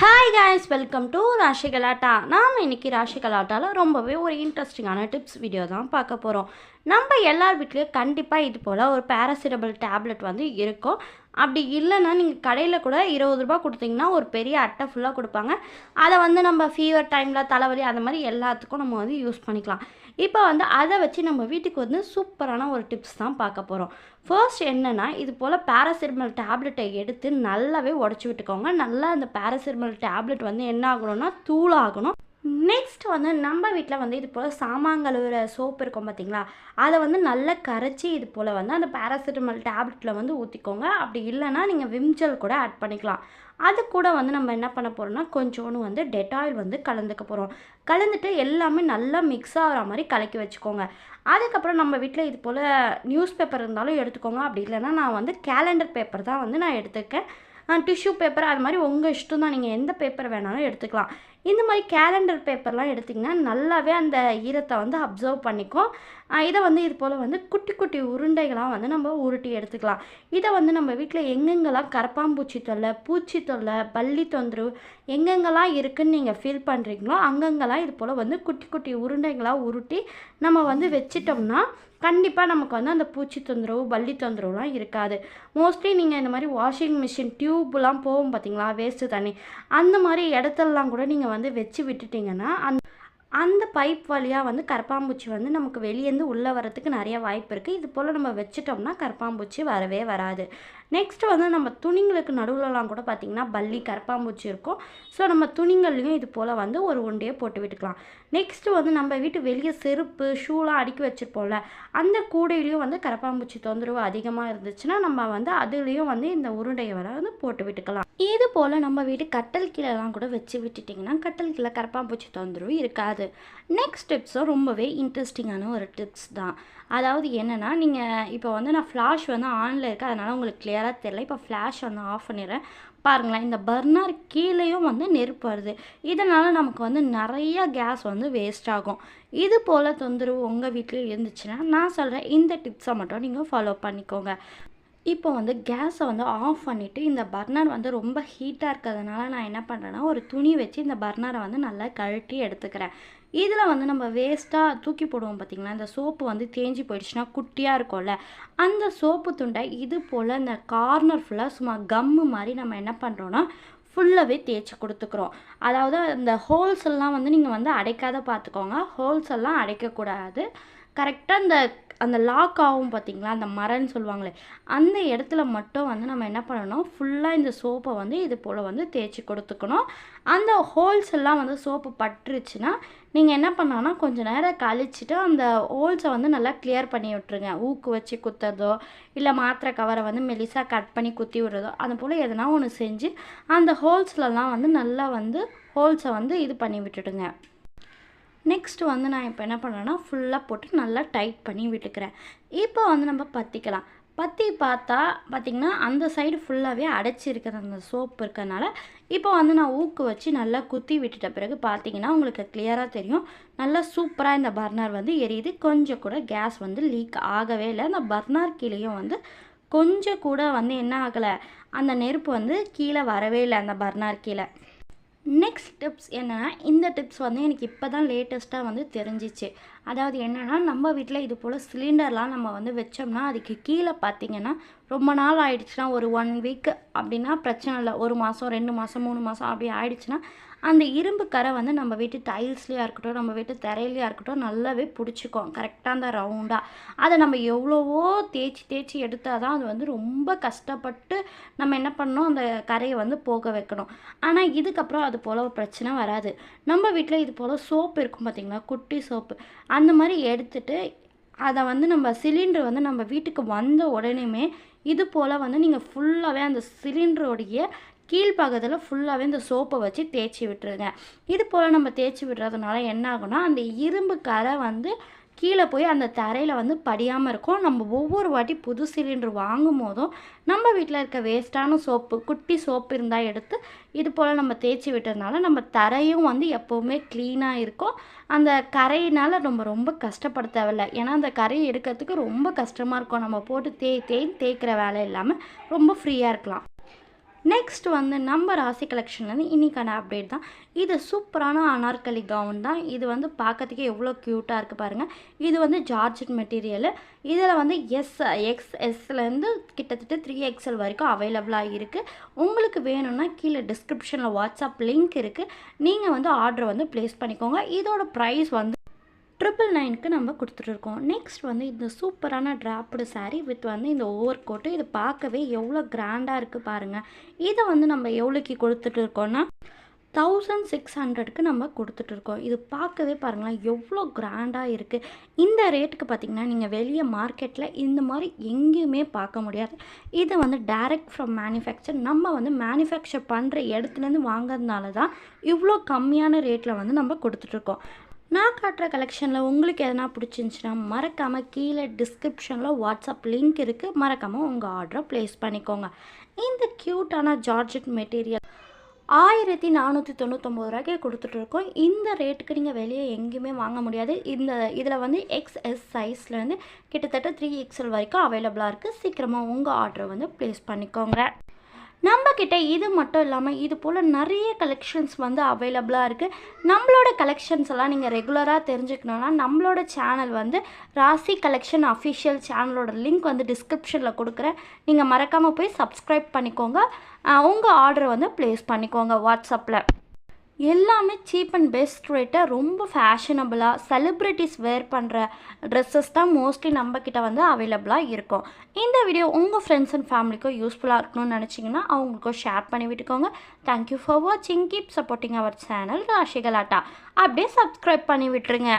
Hi guys, welcome to Raashi கலாட்டா. நாம் இன்றைக்கி ராஷி கலாட்டாவில் ரொம்பவே ஒரு இன்ட்ரெஸ்டிங்கான டிப்ஸ் வீடியோ தான் பார்க்க போகிறோம். நம்ம எல்லார் வீட்லேயும் கண்டிப்பாக இது போல் ஒரு பேராசிட்டமல் டேப்லெட் வந்து இருக்கும். அப்படி இல்லைன்னா நீங்கள் கடையில் கூட 20 ரூபா கொடுத்தீங்கன்னா ஒரு பெரிய அட்டை ஃபுல்லாக கொடுப்பாங்க. அதை வந்து நம்ம ஃபீவர் டைமில் தலைவலி அந்த மாதிரி எல்லாத்துக்கும் நம்ம வந்து யூஸ் பண்ணிக்கலாம். இப்போ வந்து அதை வச்சு நம்ம வீட்டுக்கு வந்து சூப்பரான ஒரு டிப்ஸ் தான் பார்க்க போகிறோம். ஃபர்ஸ்ட் என்னென்னா, இது போல் பேராசிட்டமல் டேப்லெட்டை எடுத்து நல்லாவே உடச்சி விட்டுக்கோங்க. நல்லா அந்த பேராசிட்டமல் டேப்லெட் வந்து என்ன ஆகணும்னா தூளாகணும். நெக்ஸ்ட் வந்து நம்ம வீட்டில் வந்து இது போல் சாமான் கழுவுற சோப்பு இருக்கும் பார்த்தீங்களா, அதை வந்து நல்லா கரைச்சி இது போல் வந்து அந்த பேராசிட்டமல் டேப்லெட்டில் வந்து ஊற்றிக்கோங்க. அப்படி இல்லைன்னா நீங்கள் விம்ஜெல் கூட ஆட் பண்ணிக்கலாம். அது கூட வந்து நம்ம என்ன பண்ண போகிறோம்னா கொஞ்சோண்டு வந்து டெட்டாயில் வந்து கலந்துக்க போகிறோம். கலந்துட்டு எல்லாமே நல்லா மிக்ஸ் ஆகிற மாதிரி கலக்கி வச்சுக்கோங்க. அதுக்கப்புறம் நம்ம வீட்டில் இது போல் நியூஸ் பேப்பர் இருந்தாலும் எடுத்துக்கோங்க. அப்படி இல்லைன்னா நான் வந்து கேலண்டர் பேப்பர் தான் வந்து நான் எடுத்துருக்கேன். டிஷ்யூ பேப்பர் அது மாதிரி உங்கள் இஷ்டம் தான், நீங்கள் எந்த பேப்பர் வேணாலும் எடுத்துக்கலாம். இந்த மாதிரி கேலண்டர் பேப்பர்லாம் எடுத்திங்கன்னா நல்லாவே அந்த ஈரத்தை வந்து அப்சர்வ் பண்ணிக்கும். இதை வந்து இது போல் வந்து குட்டி குட்டி உருண்டைகளாக வந்து நம்ம உருட்டி எடுத்துக்கலாம். இதை வந்து நம்ம வீட்டில் எங்கெங்கெல்லாம் கரப்பாம்பூச்சி தொல்லை, பூச்சி தொல்லை, பல்லி தொந்தரவு எங்கெங்கெல்லாம் இருக்குதுன்னு நீங்கள் ஃபீல் பண்ணுறீங்களோ அங்கங்கெல்லாம் இது போல் வந்து குட்டி குட்டி உருண்டைகளாக உருட்டி நம்ம வந்து வச்சிட்டோம்னா கண்டிப்பாக நமக்கு வந்து அந்த பூச்சி தொந்தரவு, பல்லி தொந்தரவுலாம் இருக்காது. மோஸ்ட்லி நீங்கள் இந்த மாதிரி வாஷிங் மிஷின் டியூப்லாம் போகும் பார்த்தீங்களா, வேஸ்ட்டு தண்ணி, அந்த மாதிரி இடத்துலலாம் கூட நீங்கள் வந்து வச்சு விட்டுட்டிங்கன்னா அந்த பைப் வழியாக வந்து கரப்பாம்பூச்சி வந்து நமக்கு வெளியேருந்து உள்ளே வரத்துக்கு நிறைய வாய்ப்பு இருக்குது. இது போல் நம்ம வச்சிட்டோம்னா கரப்பாம்பூச்சி வரவே வராது. நெக்ஸ்ட் வந்து நம்ம துணிங்களுக்கு நடுவுலலாம் கூட பார்த்திங்கன்னா பல்லி, கரப்பாம்பூச்சி இருக்கும். ஸோ நம்ம துணிங்கள்லையும் இது போல் வந்து ஒரு உருண்டையை போட்டு விட்டுக்கலாம். நெக்ஸ்ட்டு வந்து நம்ம வீட்டு வெளியே செருப்பு, ஷூலாம் அடுக்கி வச்சுருப்போம்ல, அந்த கூடையிலையும் வந்து கரப்பாம்பூச்சி தொந்தரவு அதிகமாக இருந்துச்சுன்னா நம்ம வந்து அதுலேயும் வந்து இந்த உருண்டையை வந்து போட்டு விட்டுக்கலாம். இது போல் நம்ம வீட்டு கட்டல் கீழெல்லாம் கூட வச்சு விட்டுட்டிங்கன்னா கட்டல் கீழே கரப்பாம்பூச்சி தொந்தரவு இருக்காது. நெக்ஸ்ட் டிப்ஸும் ரொம்பவே இன்ட்ரெஸ்டிங்கான ஒரு டிப்ஸ் தான். அதாவது என்னென்னா, நீங்கள் இப்போ வந்து நான் ஃப்ளாஷ் வந்து ஆனில் இருக்குது, அதனால் உங்களுக்கு கிளியராக தெரியல. இப்போ ஃப்ளாஷ் வந்து ஆஃப் பண்ணிடுறேன். பாருங்களேன், இந்த பர்னர் கீழேயும் வந்து நெருப்பு வருது. இதனால் நமக்கு வந்து நிறைய கேஸ் வந்து வேஸ்ட் ஆகும். இது போல் தொந்தரவு உங்கள் வீட்டில் இருந்துச்சுன்னா நான் சொல்கிறேன் இந்த டிப்ஸை மட்டும் நீங்கள் ஃபாலோ பண்ணிக்கோங்க. இப்போ வந்து கேஸை வந்து ஆஃப் பண்ணிவிட்டு இந்த பர்னர் வந்து ரொம்ப ஹீட்டாக இருக்கிறதுனால நான் என்ன பண்ணுறேன்னா ஒரு துணி வச்சு இந்த பர்னரை வந்து நல்லா கழட்டி எடுத்துக்கிறேன். இதில் வந்து நம்ம வேஸ்ட்டாக தூக்கி போடுவோம் பார்த்திங்களா, இந்த சோப்பு வந்து தேஞ்சி போயிடுச்சுன்னா குட்டியாக இருக்கும்ல, அந்த சோப்பு துண்டை இது போல் இந்த கார்னர் ஃபுல்லாக சும்மா கம்மு மாதிரி நம்ம என்ன பண்ணுறோன்னா ஃபுல்லாகவே தேய்ச்சி கொடுத்துக்குறோம். அதாவது இந்த ஹோல்ஸ் எல்லாம் வந்து நீங்கள் வந்து அடைக்காத பார்த்துக்கோங்க. ஹோல்ஸ் எல்லாம் அடைக்கக்கூடாது. கரெக்டாக அந்த லாக் ஆகும் பார்த்திங்களா, அந்த மரன்னு சொல்லுவாங்களே, அந்த இடத்துல மட்டும் வந்து நம்ம என்ன பண்ணணும், ஃபுல்லாக இந்த சோப்பை வந்து இது போல் வந்து தேய்ச்சி கொடுத்துக்கணும். அந்த ஹோல்ஸ் எல்லாம் வந்து சோப்பு பட்டுருச்சுன்னா நீங்கள் என்ன பண்ணலான்னா கொஞ்சம் நேரம் கழிச்சிட்டு அந்த ஹோல்ஸை வந்து நல்லா கிளியர் பண்ணி விட்டுருங்க. ஊக்கு வச்சு குத்துறதோ இல்லை மாத்திரை கவரை வந்து மெலிசாக கட் பண்ணி குத்தி விடுறதோ அது போல் எதனா ஒன்று செஞ்சு அந்த ஹோல்ஸ்லலாம் வந்து நல்லா வந்து ஹோல்ஸை வந்து இது பண்ணி விட்டுடுங்க. நெக்ஸ்ட்டு வந்து நான் இப்போ என்ன பண்ணுறேன்னா ஃபுல்லாக போட்டு நல்லா டைட் பண்ணி விட்டுக்கிறேன். இப்போ வந்து நம்ம பற்றிக்கலாம். பற்றி பார்த்தா பார்த்திங்கன்னா அந்த சைடு ஃபுல்லாகவே அடைச்சிருக்கிற அந்த சோப்பு இருக்கிறதுனால இப்போ வந்து நான் ஊக்கு வச்சு நல்லா குத்தி விட்டுட்ட பிறகு பார்த்திங்கன்னா உங்களுக்கு கிளியராக தெரியும், நல்லா சூப்பராக இந்த பர்னர் வந்து எரியுது. கொஞ்சம் கூட கேஸ் வந்து லீக் ஆகவே இல்லை. அந்த பர்னர் கீழேயும் வந்து கொஞ்சம் கூட வந்து என்ன ஆகலை, அந்த நெருப்பு வந்து கீழே வரவே இல்லை அந்த பர்னர் கீழே. நெக்ஸ்ட் டிப்ஸ் என்னென்னா, இந்த டிப்ஸ் வந்து எனக்கு இப்போ தான் லேட்டஸ்ட்டாக வந்து தெரிஞ்சிச்சு. அதாவது என்னென்னா, நம்ம வீட்டில் இது போல் சிலிண்டர்லாம் நம்ம வந்து வச்சோம்னா அதுக்கு கீழே பார்த்திங்கன்னா ரொம்ப நாள் ஆயிடுச்சுன்னா ஒரு 1 வீக் அப்படின்னா பிரச்சனை இல்லை. 1 மாதம், 2 மாதம், 3 மாதம் அப்படி ஆயிடுச்சுன்னா அந்த இரும்பு கரை வந்து நம்ம வீட்டு டைல்ஸ்லேயா இருக்கட்டும், நம்ம வீட்டு தரையிலையாக இருக்கட்டும் நல்லாவே பிடிச்சிக்கும் கரெக்டாக அந்த ரவுண்டாக. அதை நம்ம எவ்வளவோ தேய்ச்சி எடுத்தால் தான் அது வந்து ரொம்ப கஷ்டப்பட்டு நம்ம என்ன பண்ணணும், அந்த கரையை வந்து போக வைக்கணும். ஆனால் இதுக்கப்புறம் அது போல் ஒரு பிரச்சனை வராது. நம்ம வீட்டில் இது போல் சோப்பு இருக்கும் பார்த்திங்களா, குட்டி சோப்பு, அந்த மாதிரி எடுத்துகிட்டு அதை வந்து நம்ம சிலிண்டர் வந்து நம்ம வீட்டுக்கு வந்த உடனேயுமே இது போல் வந்து நீங்கள் ஃபுல்லாகவே அந்த சிலிண்டருடைய கீழ்ப்பாகத்தில் ஃபுல்லாகவே இந்த சோப்பை வச்சு தேய்ச்சி விட்டுருங்க. இது போல் நம்ம தேய்ச்சி விடுறதுனால என்ன ஆகும்னா அந்த இரும்பு கரை வந்து கீழே போய் அந்த தரையில் வந்து படியாமல் இருக்கும். நம்ம ஒவ்வொரு வாட்டி புது சிலிண்டர் வாங்கும் போதும் நம்ம வீட்டில் இருக்க வேஸ்ட்டான சோப்பு, குட்டி சோப்பு இருந்தால் எடுத்து இது போல் நம்ம தேய்ச்சி விட்டதுனால நம்ம தரையும் வந்து எப்போவுமே க்ளீனாக இருக்கும். அந்த கரையினால் நம்ம ரொம்ப கஷ்டப்பட தேவையில்லை. ஏன்னா அந்த கரையை எடுக்கிறதுக்கு ரொம்ப கஷ்டமாக இருக்கும். நம்ம போட்டு தேய்க்கிற வேலை இல்லாமல் ரொம்ப ஃப்ரீயாக இருக்கலாம். நெக்ஸ்ட் வந்து நம்ம ராசி கலெக்ஷன்லேருந்து இன்றைக்கான அப்டேட் தான். இது சூப்பரான அனார்கலி கவுன் தான். இது வந்து பார்க்கறதுக்கே எவ்வளோ க்யூட்டாக இருக்குது பாருங்கள். இது வந்து ஜார்ஜெட் மெட்டீரியலு. இதில் வந்து எக்ஸ்எஸ்லேருந்து கிட்டத்தட்ட 3XL வரைக்கும் அவைலபிளாக இருக்குது. உங்களுக்கு வேணும்னா கீழே டிஸ்கிரிப்ஷனில் வாட்ஸ்அப் லிங்க் இருக்குது. நீங்கள் வந்து ஆர்டரை வந்து ப்ளேஸ் பண்ணிக்கோங்க. இதோட ப்ரைஸ் வந்து 999க்கு நம்ம கொடுத்துட்ருக்கோம். நெக்ஸ்ட் வந்து இந்த சூப்பரான ட்ராப்டு சாரீ வித் வந்து இந்த ஓவர் கோட்டு. இது பார்க்கவே எவ்வளோ கிராண்டாக இருக்குது பாருங்கள். இதை வந்து நம்ம எவ்வளோக்கு கொடுத்துட்டு இருக்கோன்னா 1600க்கு நம்ம கொடுத்துட்ருக்கோம். இது பார்க்கவே பாருங்களேன் எவ்வளோ கிராண்டாக இருக்குது. இந்த ரேட்டுக்கு பார்த்திங்கன்னா நீங்கள் வெளியே மார்க்கெட்டில் இந்த மாதிரி எங்கேயுமே பார்க்க முடியாது. இது வந்து டைரக்ட் ஃப்ரம் மேனுஃபேக்சர். நம்ம வந்து மேனுஃபேக்சர் பண்ணுற இடத்துலேருந்து வாங்கிறதுனால தான் இவ்வளோ கம்மியான ரேட்டில் வந்து நம்ம கொடுத்துட்ருக்கோம். நான் காட்டுற கலெக்ஷனில் உங்களுக்கு எதனா பிடிச்சிருந்துச்சின்னா மறக்காமல் கீழே டிஸ்கிரிப்ஷனில் வாட்ஸ்அப் லிங்க் இருக்குது. மறக்காமல் உங்கள் ஆர்டரை ப்ளேஸ் பண்ணிக்கோங்க. இந்த க்யூட்டான ஜார்ஜெட் மெட்டீரியல் 1499 ரூபாய்க்கே கொடுத்துட்ருக்கோம். இந்த ரேட்டுக்கு நீங்கள் வெளியே எங்கேயுமே வாங்க முடியாது. இதில் வந்து XS சைஸ்லேருந்து கிட்டத்தட்ட 3XL வரைக்கும் அவைலபிளாக இருக்குது. சீக்கிரமாக உங்கள் ஆர்டரை வந்து ப்ளேஸ் பண்ணிக்கோங்க. நம்மக்கிட்ட இது மட்டும் இல்லாமல் இது போல் நிறைய கலெக்ஷன்ஸ் வந்து அவைலபிளாக இருக்குது. நம்மளோட கலெக்ஷன்ஸ் எல்லாம் நீங்கள் ரெகுலராக தெரிஞ்சுக்கணுன்னா நம்மளோட சேனல் வந்து ராசி கலெக்ஷன் அஃபிஷியல் சேனலோட லிங்க் வந்து டிஸ்கிரிப்ஷனில் கொடுக்குறேன். நீங்கள் மறக்காமல் போய் சப்ஸ்கிரைப் பண்ணிக்கோங்க. உங்கள் ஆர்டரை வந்து ப்ளேஸ் பண்ணிக்கோங்க. வாட்ஸ்அப்பில் எல்லாமே சீப் அண்ட் பெஸ்ட் ரேட்டை ரொம்ப ஃபேஷனபுளாக செலிப்ரிட்டிஸ் வேர் பண்ணுற ட்ரெஸ்ஸஸ் தான் மோஸ்ட்லி நம்மக்கிட்ட வந்து அவைலபிளாக இருக்கும். இந்த வீடியோ உங்கள் ஃப்ரெண்ட்ஸ் அண்ட் ஃபேமிலிக்கும் யூஸ்ஃபுல்லாக இருக்கணும்னு நினச்சிங்கன்னா அவங்களுக்கும் ஷேர் பண்ணி விட்டுக்கோங்க. தேங்க்யூ ஃபார் வாட்சிங். Keep supporting our channel Rashi Galatta. அப்படியே சப்ஸ்கிரைப் பண்ணி விட்டுருங்க.